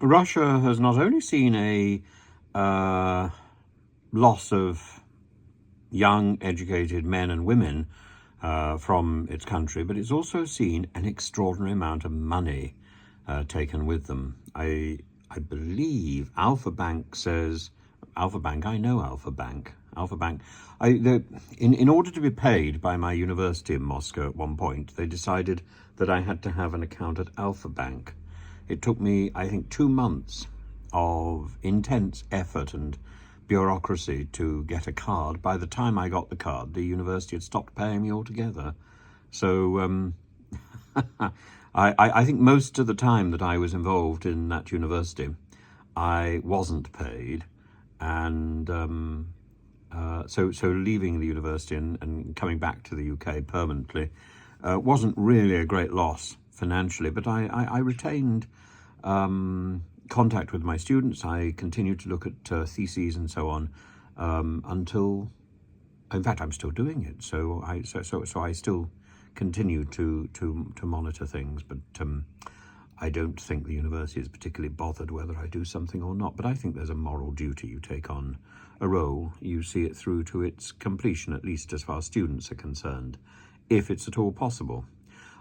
Russia has not only seen a loss of young, educated men and women from its country, but it's also seen an extraordinary amount of money taken with them. I believe Alpha Bank says, Alpha Bank, I know Alpha Bank. Alpha Bank, in order to be paid by my university in Moscow at one point, they decided that I had to have an account at Alpha Bank. It took me, I think, 2 months of intense effort and bureaucracy to get a card. By the time I got the card, the university had stopped paying me altogether. So I think most of the time that I was involved in that university, I wasn't paid, and so leaving the university and coming back to the UK permanently wasn't really a great loss financially, but I retained contact with my students. I continued to look at theses and so on until, in fact, I'm still doing it. So I still continue to monitor things, but I don't think the university is particularly bothered whether I do something or not. But I think there's a moral duty. You take on a role, you see it through to its completion, at least as far as students are concerned, if it's at all possible.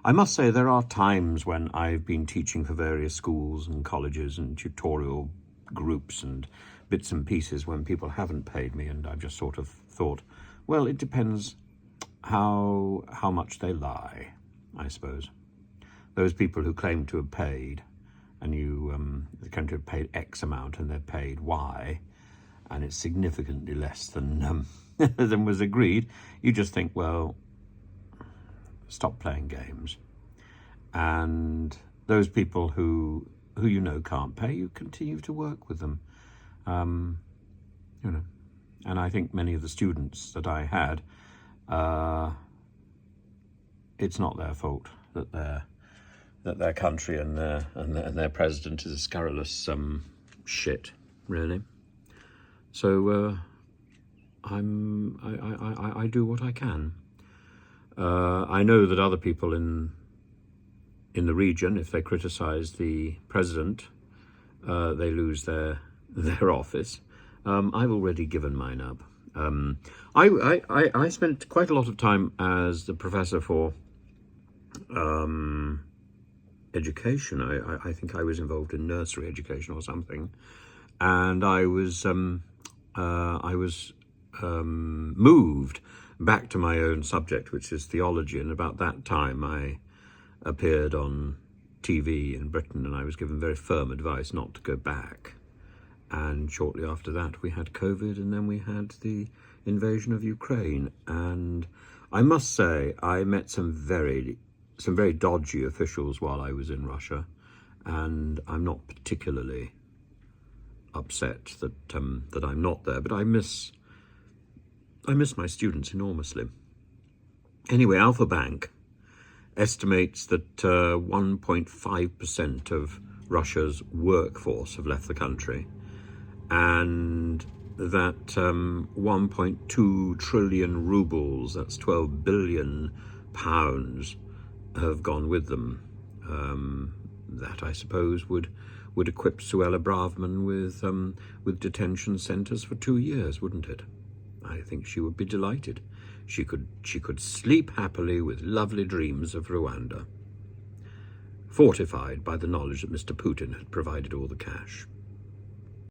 I must say there are times when I've been teaching for various schools and colleges and tutorial groups and bits and pieces when people haven't paid me, and I've just sort of thought, well, it depends how much they lie, I suppose. Those people who claim to have paid, and you claim to have paid X amount and they're paid Y, and it's significantly less than than was agreed, you just think, well, stop playing games. And those people who you know can't pay, you continue to work with them. You know, and I think many of the students that I had, it's not their fault that their country and their president is a scurrilous shit, really. So I do what I can. I know that other people in the region, if they criticize the president, they lose their office. I've already given mine up. I spent quite a lot of time as the professor for education. I think I was involved in nursery education or something, and I was moved back to my own subject, which is theology. And about that time, I appeared on TV in Britain, and I was given very firm advice not to go back. And shortly after that, we had COVID, and then we had the invasion of Ukraine. And I must say, I met some very dodgy officials while I was in Russia, and I'm not particularly upset that I'm not there, but I miss my students enormously. Anyway, Alpha Bank estimates that 1.5% of Russia's workforce have left the country, and that 1.2 trillion rubles, that's 12 billion pounds, have gone with them. That, I suppose, would equip Suella Braverman with detention centres for 2 years, wouldn't it? I think she would be delighted. She could sleep happily with lovely dreams of Rwanda, fortified by the knowledge that Mr. Putin had provided all the cash.